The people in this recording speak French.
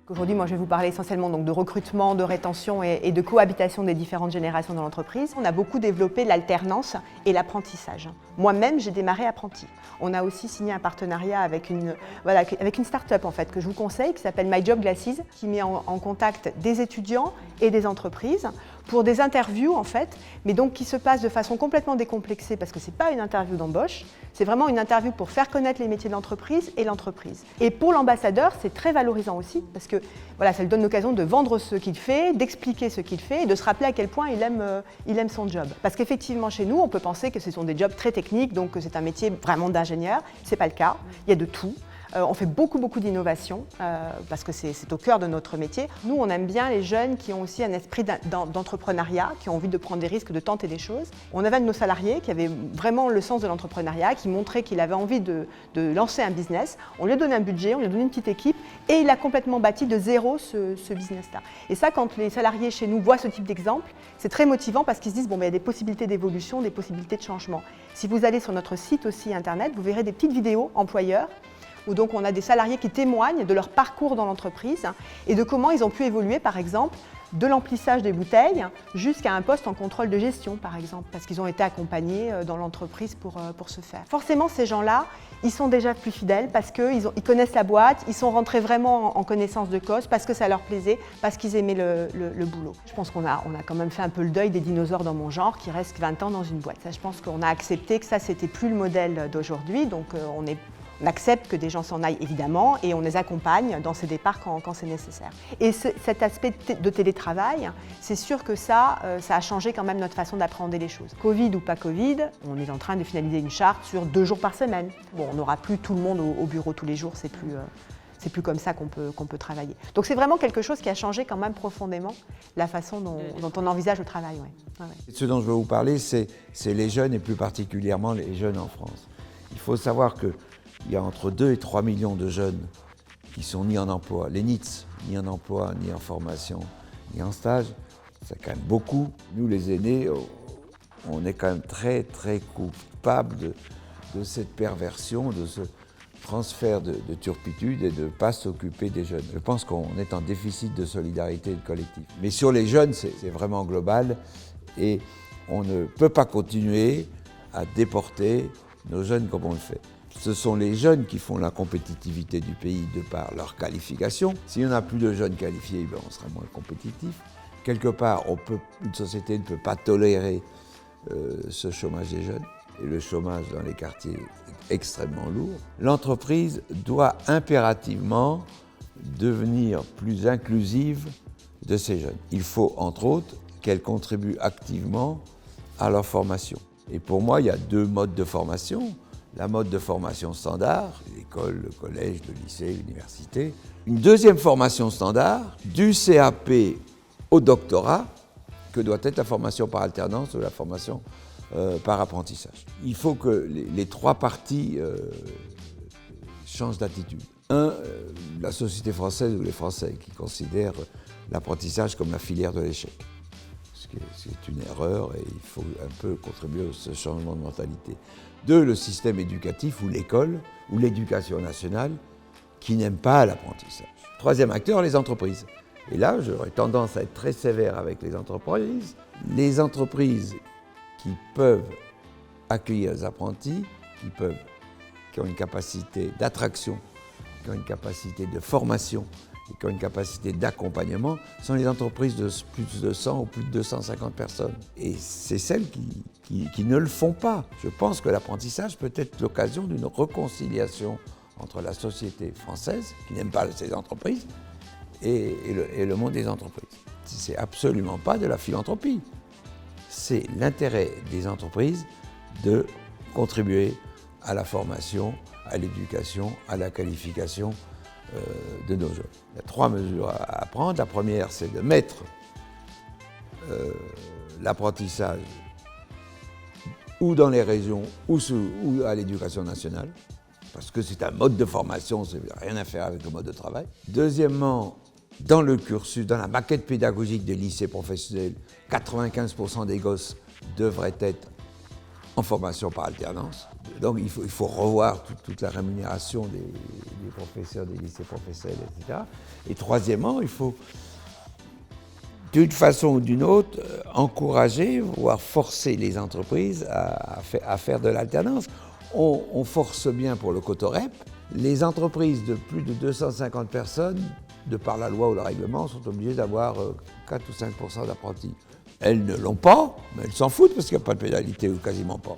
Aujourd'hui, moi, je vais vous parler essentiellement donc, de recrutement, de rétention et de cohabitation des différentes générations dans l'entreprise. On a beaucoup développé l'alternance et l'apprentissage. Moi-même, j'ai démarré apprenti. On a aussi signé un partenariat avec une start-up en fait, que je vous conseille, qui s'appelle My Job Glasses, qui met en contact des étudiants et des entreprises pour des interviews en fait, mais donc qui se passent de façon complètement décomplexée parce que ce n'est pas une interview d'embauche, c'est vraiment une interview pour faire connaître les métiers de l'entreprise et l'entreprise. Et pour l'ambassadeur, c'est très valorisant aussi parce que voilà, ça lui donne l'occasion de vendre ce qu'il fait, d'expliquer ce qu'il fait et de se rappeler à quel point il aime son job. Parce qu'effectivement, chez nous, on peut penser que ce sont des jobs très techniques, donc que c'est un métier vraiment d'ingénieur. Ce n'est pas le cas, il y a de tout. On fait beaucoup d'innovation parce que c'est au cœur de notre métier. Nous, on aime bien les jeunes qui ont aussi un esprit d'entrepreneuriat, qui ont envie de prendre des risques, de tenter des choses. On avait un de nos salariés qui avait vraiment le sens de l'entrepreneuriat, qui montrait qu'il avait envie de lancer un business. On lui a donné un budget, on lui a donné une petite équipe et il a complètement bâti de zéro ce business-là. Et ça, quand les salariés chez nous voient ce type d'exemple, c'est très motivant parce qu'ils se disent bon, il y a des possibilités d'évolution, des possibilités de changement. Si vous allez sur notre site aussi internet, vous verrez des petites vidéos employeurs où donc on a des salariés qui témoignent de leur parcours dans l'entreprise et de comment ils ont pu évoluer, par exemple, de l'emplissage des bouteilles jusqu'à un poste en contrôle de gestion, par exemple, parce qu'ils ont été accompagnés dans l'entreprise pour ce faire. Forcément, ces gens-là, ils sont déjà plus fidèles parce qu'ils connaissent la boîte, ils sont rentrés vraiment en connaissance de cause, parce que ça leur plaisait, parce qu'ils aimaient le boulot. Je pense qu'on a quand même fait un peu le deuil des dinosaures dans mon genre qui restent 20 ans dans une boîte. Ça, je pense qu'on a accepté que ça, c'était plus le modèle d'aujourd'hui, donc on accepte que des gens s'en aillent évidemment et on les accompagne dans ces départs quand c'est nécessaire. Et cet aspect de télétravail, c'est sûr que ça a changé quand même notre façon d'appréhender les choses. Covid ou pas Covid, on est en train de finaliser une charte sur 2 jours par semaine. Bon, on n'aura plus tout le monde au bureau tous les jours, c'est plus comme ça qu'on peut travailler. Donc c'est vraiment quelque chose qui a changé quand même profondément la façon dont on envisage le travail. Ouais. Ouais. Ce dont je veux vous parler, c'est les jeunes et plus particulièrement les jeunes en France. Il faut savoir qu'il y a entre 2 et 3 millions de jeunes qui sont ni en emploi, les NEETs, ni en emploi, ni en formation, ni en stage. C'est quand même beaucoup. Nous, les aînés, on est quand même très coupables de cette perversion, de ce transfert de turpitude et de ne pas s'occuper des jeunes. Je pense qu'on est en déficit de solidarité collective. Mais sur les jeunes, c'est vraiment global et on ne peut pas continuer à déporter nos jeunes comme on le fait. Ce sont les jeunes qui font la compétitivité du pays de par leur qualification. S'il n'y en a plus de jeunes qualifiés, on sera moins compétitif. Quelque part, une société ne peut pas tolérer ce chômage des jeunes. Et le chômage dans les quartiers est extrêmement lourd. L'entreprise doit impérativement devenir plus inclusive de ces jeunes. Il faut, entre autres, qu'elle contribue activement à leur formation. Et pour moi, il y a 2 modes de formation. La mode de formation standard, l'école, le collège, le lycée, l'université. Une deuxième formation standard, du CAP au doctorat, que doit être la formation par alternance ou la formation par apprentissage. Il faut que les 3 parties changent d'attitude. La société française ou les Français qui considèrent l'apprentissage comme la filière de l'échec. C'est une erreur et il faut un peu contribuer à ce changement de mentalité. 2, le système éducatif ou l'école ou l'éducation nationale qui n'aime pas l'apprentissage. 3e acteur, les entreprises. Et là, j'aurais tendance à être très sévère avec les entreprises. Les entreprises qui peuvent accueillir les apprentis, qui ont une capacité d'attraction, qui ont une capacité de formation, et qui ont une capacité d'accompagnement, sont les entreprises de plus de 100 ou plus de 250 personnes. Et c'est celles qui ne le font pas. Je pense que l'apprentissage peut être l'occasion d'une réconciliation entre la société française, qui n'aime pas ces entreprises, et le monde des entreprises. C'est absolument pas de la philanthropie. C'est l'intérêt des entreprises de contribuer à la formation, à l'éducation, à la qualification de nos jeunes. Il y a 3 mesures à prendre. La première, c'est de mettre l'apprentissage ou dans les régions ou à l'éducation nationale, parce que c'est un mode de formation, ça n'a rien à faire avec le mode de travail. Deuxièmement, dans le cursus, dans la maquette pédagogique des lycées professionnels, 95% des gosses devraient être en formation par alternance. Donc il faut revoir toute la rémunération des professeurs, des lycées professionnels, etc. Et troisièmement, il faut d'une façon ou d'une autre encourager, voire forcer les entreprises à faire de l'alternance. On force bien pour le cotorep. Les entreprises de plus de 250 personnes, de par la loi ou le règlement, sont obligées d'avoir 4 ou 5% d'apprentis. Elles ne l'ont pas, mais elles s'en foutent parce qu'il n'y a pas de pénalité ou quasiment pas.